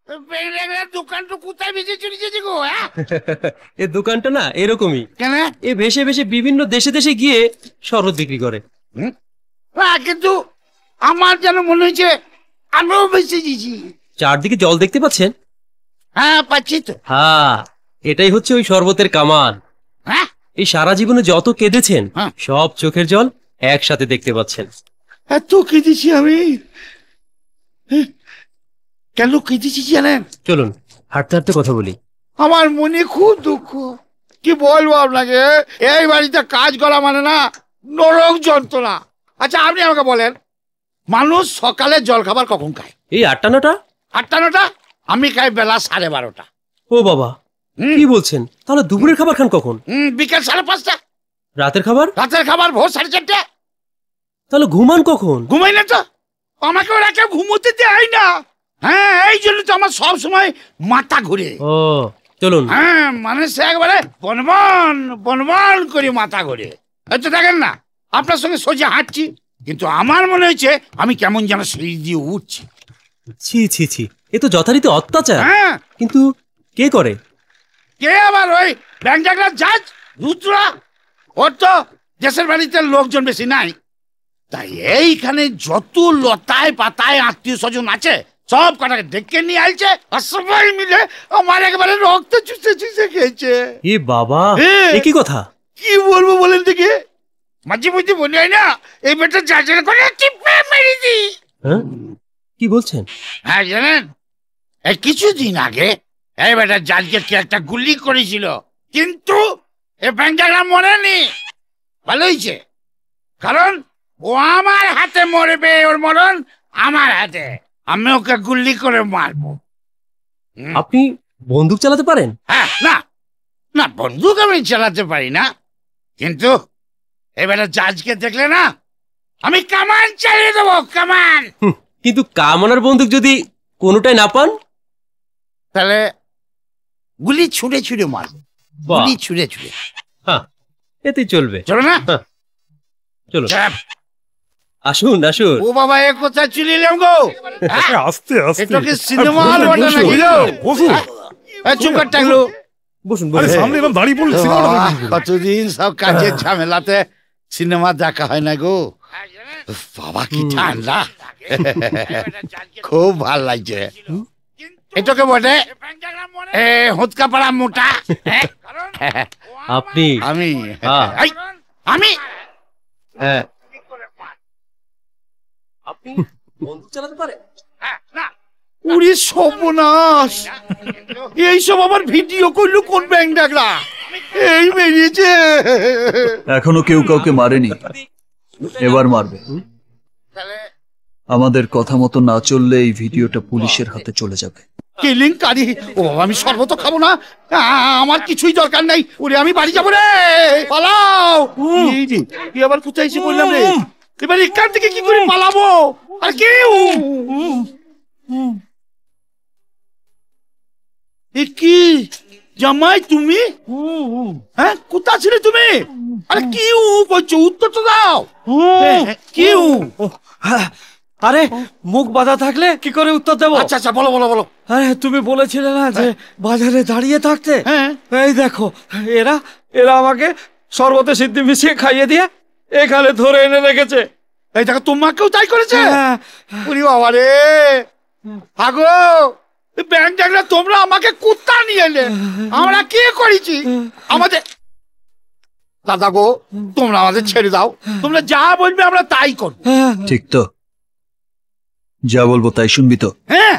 দোকানটা কোথায় ভেসে চলেছে গো? এই দোকানটা না এরকমই, কেন? এ ভেসে ভেসে বিভিন্ন দেশে দেশে গিয়ে শরবত বিক্রি করে। কিন্তু আমার যেন মনে হয়েছে আমিও ভেসে গেছি। চারদিকে জল দেখতে পাচ্ছেন? হ্যাঁ পাচ্ছি তো। হ্যাঁ, এটাই হচ্ছে ওই শরবতের কামাল। হ্যাঁ, এই সারা জীবনে যত কেঁদেছেন হ্যাঁ। সব চোখের জল একসাথে দেখতে পাচ্ছেন। এত কেঁদেছি আমি। কেন কেঁদেছি জানেন? চলুন হাঁটতে হাঁটতে কথা বলি। আমার মনে খুব দুঃখ, কি বলবো আপনাকে। এই বাড়িতে কাজ করা মানে না নরক যন্ত্রণা। আচ্ছা আপনি আমাকে বলেন, মানুষ সকালে জল খাবার কখন খায়? এই 8টা 9টা। 8টা 9টা? আমি খাই বেলা 12:30। ও বাবা, কি বলছেন? তাহলে দুপুরের খাবার খান কখন? বিকেল 5:30। রাতের খাবার? রাতের খাবার ভোর 4:30। তাহলে ঘুমান কখন? ঘুমাই না তো, আমাকে ওরা কেউ ঘুমোতে দেয় না। হ্যাঁ, এই জন্য তো আমার সব সময় মাথা ঘুরে। ও চলুন। হ্যাঁ, মানে সে একবারে বনবন বনবন করে মাথা ঘুরে। হয়তো দেখেন না আপনার সঙ্গে সোজা হাঁটছি, কিন্তু আমার মনে হয়েছে আমি কেমন যেন সিঁড়ি দিয়ে উঠছি। ছি ছি ছি, এ তো যথারীতি অত্যাচার। হ্যাঁ, কিন্তু কে করে? কে আবার? ওই ব্যাংক জাজ রুদ্রা। ওর তো দেশের বাড়িতে লোকজন বেশি নাই, তাই এইখানে যত লতায় পাতায় আত্মীয় স্বজন আছে সব কটাকে ডেকে নিয়ে আইছে, আর সবাই মিলে আমার একেবারে রক্ত চুষে চুষে খেয়েছে। এ বাবা, এ কি কথা? কি বলবো বলেন দেখি। মাঝে মধ্যে মনে হয় না এই বেটা জাজের করে টিপে মেরে দি। হ্যাঁ, কি বলছেন? হ্যাঁ জানেন, এই কিছুদিন আগে এই বেটা জাজকে কে একটা গুলি করেছিল, কিন্তু এ ব্যাংকটা মরেনি। ভালো হয়েছে, কারণ ও আমার হাতে মরবে, ওর মরণ আমার হাতে। আমি ওকে গুলি করে মারবো। আপনি বন্দুক চালাতে পারেন? হ্যাঁ, না না, বন্দুক আমি চালাতে পারি না, কিন্তু এবারে জাজকে দেখলে না আমি কামান চালিয়ে দেবো, কামান। কিন্তু কামনার বন্দুক যদি কোনোটাই না পান? তাহলে গুলি ছুঁড়ে ছুঁড়ে মারবো, গুলি ছুঁড়ে ছুঁড়ে। হ্যাঁ, এতেই চলবে। চলো না? চলো, চাপ। আসুন আসুন। ও বাবা, এ কোথায় চলে এলাম গো? আস্তে আস্তে। এটা কি সিনেমা হল বটে নাকি গো? বসুন। চুপ কর টাকলু। বসুন আরে বসুন। সামনে এরকম দাঁড়িয়ে পড়লে সিনেমাটা দেখবেন কি করে? কতদিন সব কাজের ঝামেলাতে সিনেমা দেখা হয় না গো। বাবা কি ঠান্ডা, খুব ভাল লাগছে। এটাকে বটে হুৎকা পাড়া মোটা। আপনি? আমি হ্যাঁ। এই, আমি হ্যাঁ, আপনি বন্দুক চালাতে পারেন? উড়ি সর্বনাশ, এইসব আবার ভিডিও করলো কোন ব্যাংক ডাকলা? এই বেরিয়েছে। এখনো কেউ কাউকে মারেনি, এবার মারবে। আমাদের কথা মতো না চললে এই ভিডিওটা পুলিশের হাতে চলে যাবে। কেলেঙ্কারি। ও বাবা, আমি শরবত খাবো না, আমার কিছুই দরকার নাই। ওরে আমি বাড়ি যাবো রে, পালাও। এই রে, কি আবার কোথায় এসে বললাম রে? এবার এখান থেকে কি করে পালাবো? আর কেউ কি জামাই তুমি? হ্যাঁ, কোথা ছিলে তুমি? আরে কি করছো? উত্তর তো দাও। কি? আরে মুখ বাঁধা থাকলে কি করে উত্তর দেবো? আচ্ছা আচ্ছা, বলো বলো বলো। আরে তুমি বলেছিলে না যে বাজারে দাঁড়িয়ে থাকতে? হ্যাঁ। এই দেখো, এরা এরা আমাকে শরবতে সিদ্ধি মিশিয়ে খাইয়ে দিয়ে এখানে ধরে এনে রেখেছে। এই দেখো, তোমাকেও তাই করেছে? হ্যাঁ। ওরে বাবা রে, আগো ব্যাংক ডাকলে তোমরা আমাকে কুত্তা নিয়ে এলে, আমরা কি করেছি? আমাদের দাদা গো, তোমরা আমাদের ছেড়ে দাও, তোমরা যা বলবে আমরা তাই করবো। ঠিক তো? যা বলবো তাই শুনবি তো? হ্যাঁ।